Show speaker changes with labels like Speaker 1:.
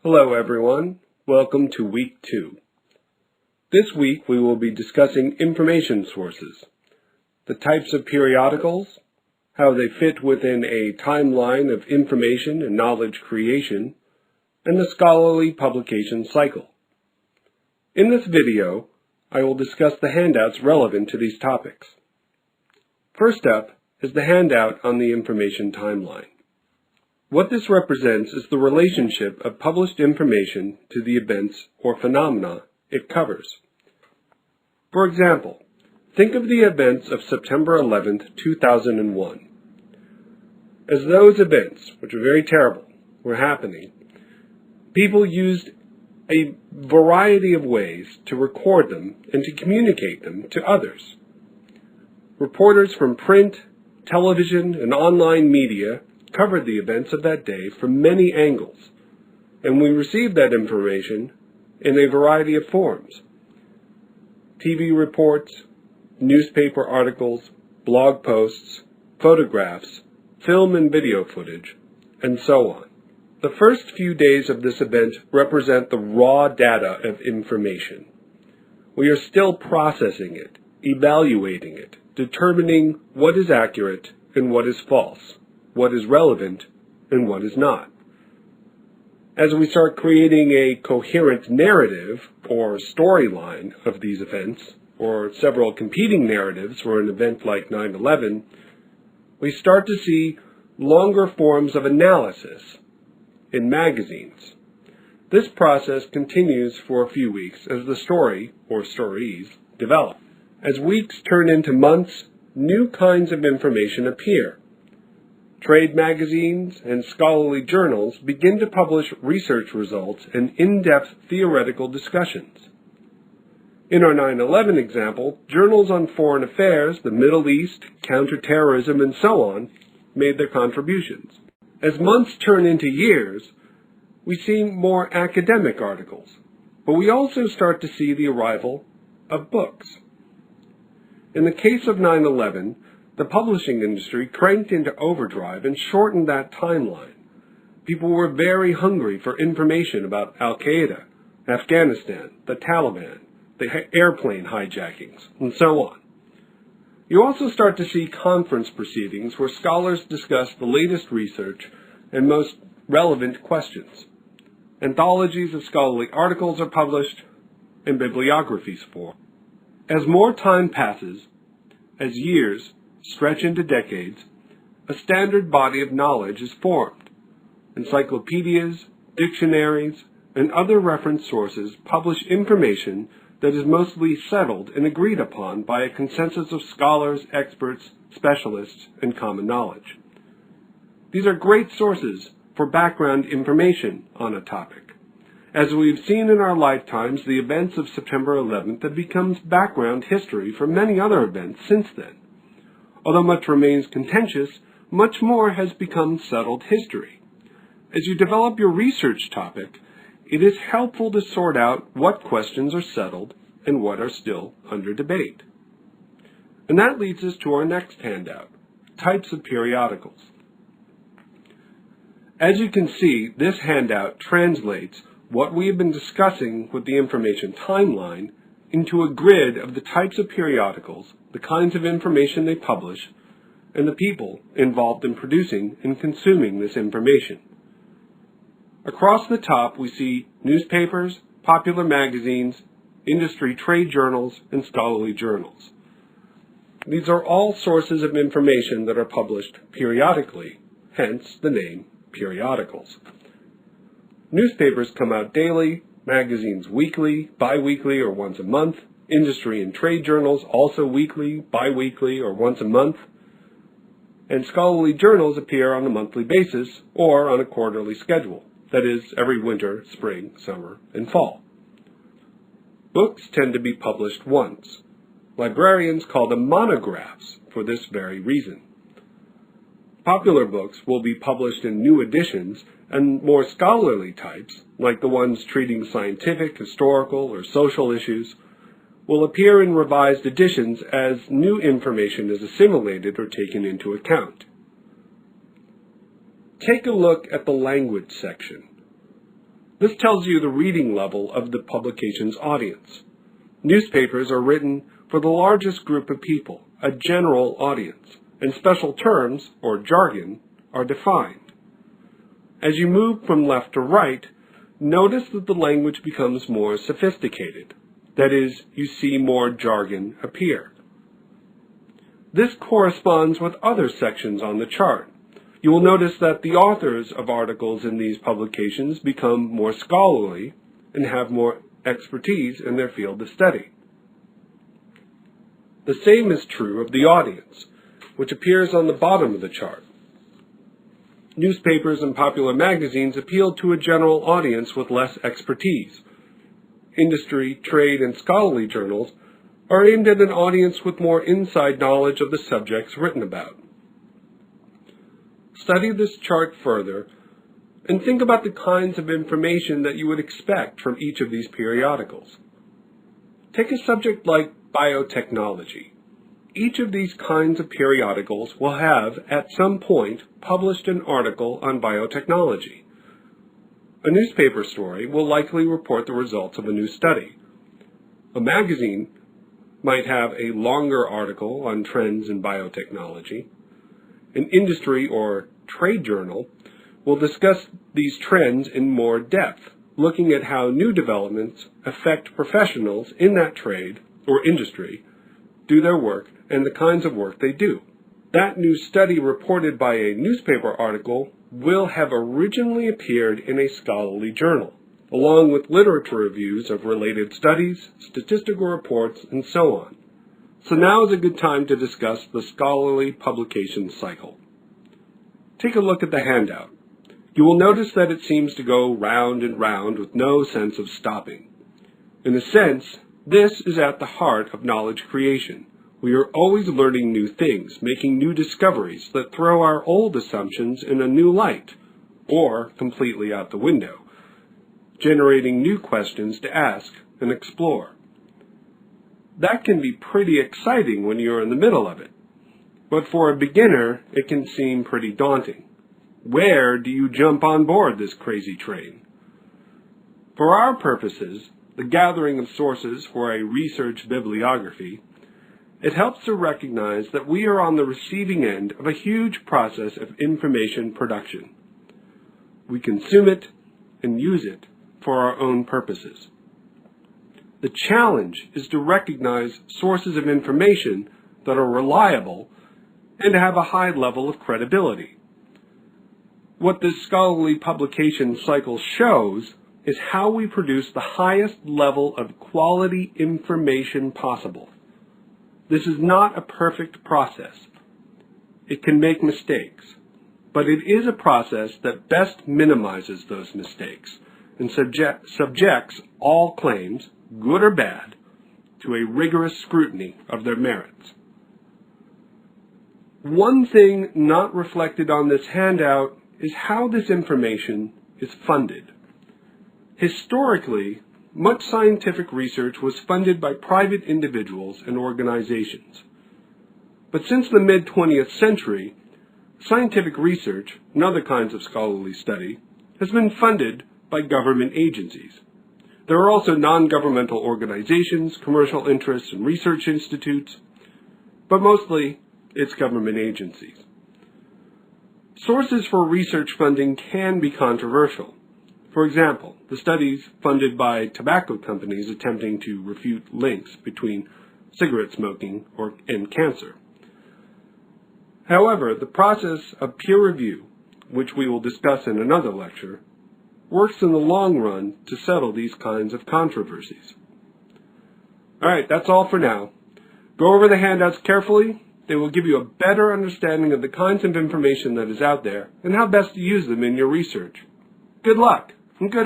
Speaker 1: Hello everyone, welcome to week 2. This week we will be discussing information sources, the types of periodicals, how they fit within a timeline of information and knowledge creation, and the scholarly publication cycle. In this video, I will discuss the handouts relevant to these topics. First up is the handout on the information timeline. What this represents is the relationship of published information to the events or phenomena it covers. For example, think of the events of September 11th, 2001. As those events, which are very terrible, were happening, people used a variety of ways to record them and to communicate them to others. Reporters from print, television, and online media covered the events of that day from many angles, and we received that information in a variety of forms. TV reports, newspaper articles, blog posts, photographs, film and video footage, and so on. The first few days of this event represent the raw data of information. We are still processing it, evaluating it, determining what is accurate and what is false, what is relevant and what is not. As we start creating a coherent narrative or storyline of these events, or several competing narratives for an event like 9/11, we start to see longer forms of analysis in magazines. This process continues for a few weeks as the story, or stories, develop. As weeks turn into months, new kinds of information appear. Trade magazines and scholarly journals begin to publish research results and in-depth theoretical discussions. In our 9/11 example, journals on foreign affairs, the Middle East, counterterrorism, and so on made their contributions. As months turn into years, we see more academic articles, but we also start to see the arrival of books. In the case of 9/11, the publishing industry cranked into overdrive and shortened that timeline. People were very hungry for information about Al-Qaeda, Afghanistan, the Taliban, the airplane hijackings, and so on. You also start to see conference proceedings where scholars discuss the latest research and most relevant questions. Anthologies of scholarly articles are published and bibliographies form. As more time passes, as years stretch into decades, a standard body of knowledge is formed. Encyclopedias, dictionaries, and other reference sources publish information that is mostly settled and agreed upon by a consensus of scholars, experts, specialists, and common knowledge. These are great sources for background information on a topic. As we've seen in our lifetimes, the events of September 11th have become background history for many other events since then. Although much remains contentious, much more has become settled history. As you develop your research topic, it is helpful to sort out what questions are settled and what are still under debate. And that leads us to our next handout, types of periodicals. As you can see, this handout translates what we have been discussing with the information timeline into a grid of the types of periodicals, the kinds of information they publish, and the people involved in producing and consuming this information. Across the top, we see newspapers, popular magazines, industry trade journals, and scholarly journals. These are all sources of information that are published periodically, hence the name periodicals. Newspapers come out daily, magazines weekly, bi-weekly, or once a month. Industry and trade journals also weekly, bi-weekly, or once a month. And scholarly journals appear on a monthly basis or on a quarterly schedule, that is, every winter, spring, summer, and fall. Books tend to be published once. Librarians call them monographs for this very reason. Popular books will be published in new editions, and more scholarly types, like the ones treating scientific, historical, or social issues, will appear in revised editions as new information is assimilated or taken into account. Take a look at the language section. This tells you the reading level of the publication's audience. Newspapers are written for the largest group of people, a general audience, and special terms, or jargon, are defined. As you move from left to right, notice that the language becomes more sophisticated. That is, you see more jargon appear. This corresponds with other sections on the chart. You will notice that the authors of articles in these publications become more scholarly and have more expertise in their field of study. The same is true of the audience, which appears on the bottom of the chart. Newspapers and popular magazines appeal to a general audience with less expertise. Industry, trade, and scholarly journals are aimed at an audience with more inside knowledge of the subjects written about. Study this chart further and think about the kinds of information that you would expect from each of these periodicals. Take a subject like biotechnology. Each of these kinds of periodicals will have, at some point, published an article on biotechnology. A newspaper story will likely report the results of a new study. A magazine might have a longer article on trends in biotechnology. An industry or trade journal will discuss these trends in more depth, looking at how new developments affect professionals in that trade or industry, do their work, and the kinds of work they do. That new study reported by a newspaper article will have originally appeared in a scholarly journal, along with literature reviews of related studies, statistical reports, and so on. So now is a good time to discuss the scholarly publication cycle. Take a look at the handout. You will notice that it seems to go round and round with no sense of stopping. In a sense, this is at the heart of knowledge creation. We are always learning new things, making new discoveries that throw our old assumptions in a new light, or completely out the window, generating new questions to ask and explore. That can be pretty exciting when you're in the middle of it, but for a beginner, it can seem pretty daunting. Where do you jump on board this crazy train? For our purposes, the gathering of sources for a research bibliography, it helps to recognize that we are on the receiving end of a huge process of information production. We consume it and use it for our own purposes. The challenge is to recognize sources of information that are reliable and have a high level of credibility. What this scholarly publication cycle shows is how we produce the highest level of quality information possible. This is not a perfect process. It can make mistakes, but it is a process that best minimizes those mistakes and subjects all claims, good or bad, to a rigorous scrutiny of their merits. One thing not reflected on this handout is how this information is funded. Historically, much scientific research was funded by private individuals and organizations. But since the mid-20th century, scientific research and other kinds of scholarly study has been funded by government agencies. There are also non-governmental organizations, commercial interests, and research institutes, but mostly it's government agencies. Sources for research funding can be controversial. For example, the studies funded by tobacco companies attempting to refute links between cigarette smoking and cancer. However, the process of peer review, which we will discuss in another lecture, works in the long run to settle these kinds of controversies. All right, that's all for now. Go over the handouts carefully. They will give you a better understanding of the kinds of information that is out there and how best to use them in your research. Good luck and good